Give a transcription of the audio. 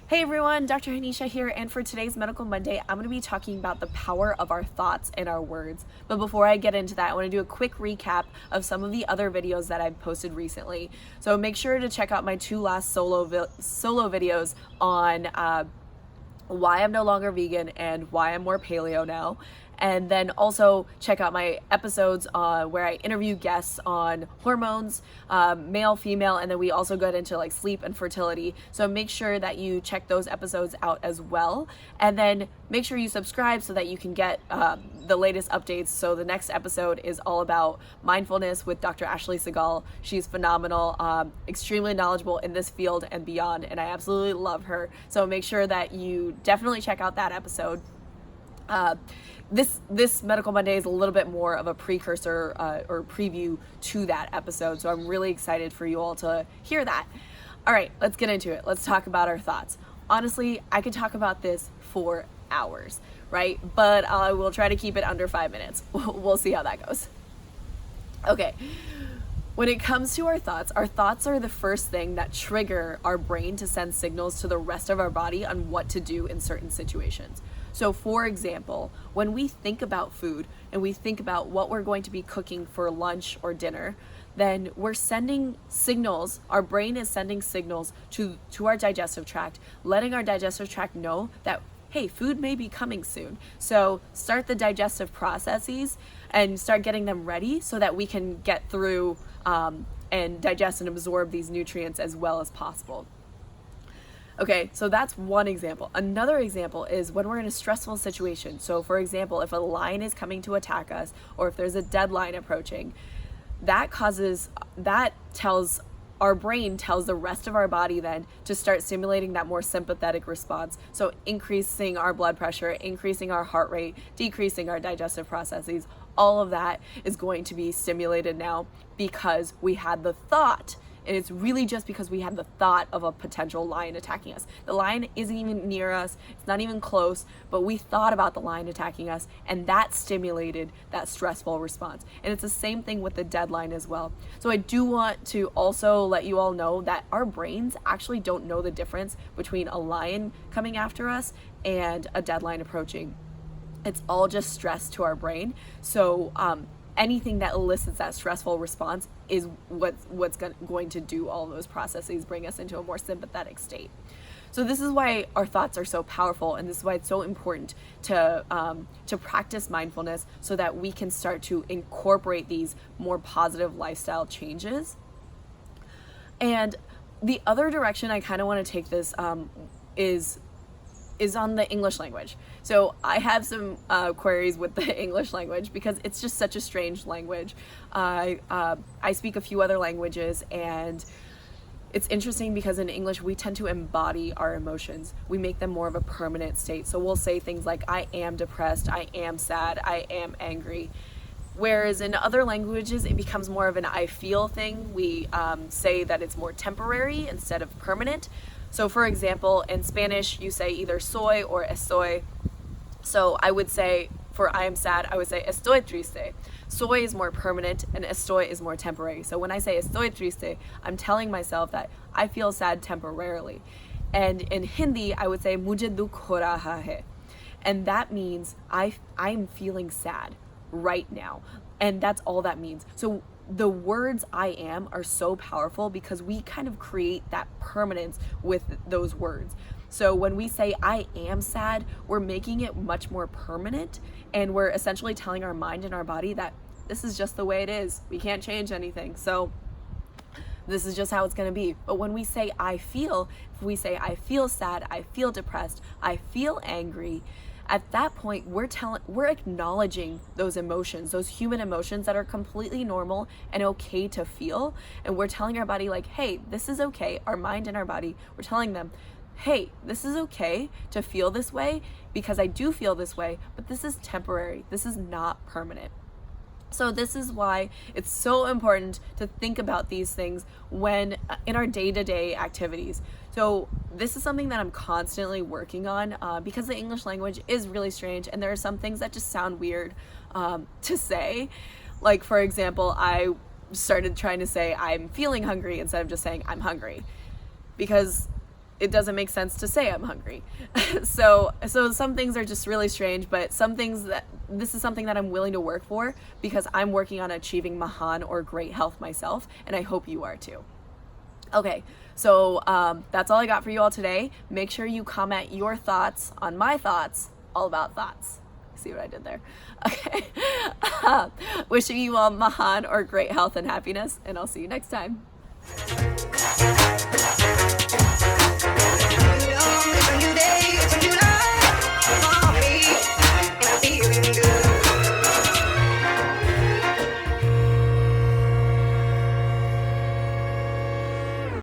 Hey everyone, Dr. Hanisha here, and for today's Medical Monday, I'm going to be talking about the power of our thoughts and our words. But before I get into that, I want to do a quick recap of some of the other videos that I've posted recently. So make sure to check out my two last solo videos on why I'm no longer vegan and why I'm more paleo now. And then also check out my episodes where I interview guests on hormones, male, female, and then we also get into like sleep and fertility. So make sure that you check those episodes out as well. And then make sure you subscribe so that you can get the latest updates. So the next episode is all about mindfulness with Dr. Ashley Segal. She's phenomenal, extremely knowledgeable in this field and beyond, and I absolutely love her. So make sure that you definitely check out that episode. This Medical Monday is a little bit more of a precursor or preview to that episode, so I'm really excited for you all to hear that. All right, let's get into it. Let's talk about our thoughts. Honestly, I could talk about this for hours, right? But I will try to keep it under 5 minutes. We'll see how that goes. Okay. When it comes to our thoughts are the first thing that trigger our brain to send signals to the rest of our body on what to do in certain situations. So for example, when we think about food and we think about what we're going to be cooking for lunch or dinner, then we're sending signals, our brain is sending signals to our digestive tract, letting our digestive tract know that, hey, food may be coming soon. So start the digestive processes and start getting them ready so that we can get through and digest and absorb these nutrients as well as possible. Okay, so that's one example. Another example is when we're in a stressful situation. So for example, if a lion is coming to attack us or if there's a deadline approaching, our brain tells the rest of our body then to start stimulating that more sympathetic response. So increasing our blood pressure, increasing our heart rate, decreasing our digestive processes, all of that is going to be stimulated now because we had the thought. And it's really just because we had the thought of a potential lion attacking us. The lion isn't even near us, it's not even close, but we thought about the lion attacking us, and that stimulated that stressful response. And it's the same thing with the deadline as well. So I do want to also let you all know that our brains actually don't know the difference between a lion coming after us and a deadline approaching. It's all just stress to our brain. So anything that elicits that stressful response is what's going to do all those processes, bring us into a more sympathetic state. So this is why our thoughts are so powerful, and this is why it's so important to practice mindfulness so that we can start to incorporate these more positive lifestyle changes. And the other direction I kind of want to take this is on the English language. So I have some queries with the English language because it's just such a strange language. I speak a few other languages, and it's interesting because in English we tend to embody our emotions. We make them more of a permanent state. So we'll say things like, I am depressed, I am sad, I am angry. Whereas in other languages, it becomes more of an I feel thing. We say that it's more temporary instead of permanent. So for example, in Spanish, you say either soy or estoy. So I would say, for I am sad, I would say estoy triste. Soy is more permanent and estoy is more temporary. So when I say estoy triste, I'm telling myself that I feel sad temporarily. And in Hindi, I would say mujhe dukh ho raha hai. And that means I'm feeling sad right now. And that's all that means. So the words I am are so powerful because we kind of create that permanence with those words. So when we say I am sad, we're making it much more permanent, and we're essentially telling our mind and our body that this is just the way it is. We can't change anything. So this is just how it's going to be. But when we say I feel, if we say I feel sad, I feel depressed, I feel angry, at that point, we're acknowledging those emotions, those human emotions that are completely normal and okay to feel. And we're telling our body like, hey, this is okay. Our mind and our body, we're telling them, hey, this is okay to feel this way because I do feel this way, but this is temporary. This is not permanent. So this is why it's so important to think about these things when in our day-to-day activities. So this is something that I'm constantly working on because the English language is really strange, and there are some things that just sound weird to say. Like, for example, I started trying to say I'm feeling hungry instead of just saying I'm hungry, because it doesn't make sense to say I'm hungry. So some things are just really strange, but this is something that I'm willing to work for because I'm working on achieving Mahan, or great health, myself, and I hope you are too. Okay, so that's all I got for you all today. Make sure you comment your thoughts on my thoughts, all about thoughts. See what I did there? Okay. Wishing you all Mahan, or great health and happiness, and I'll see you next time.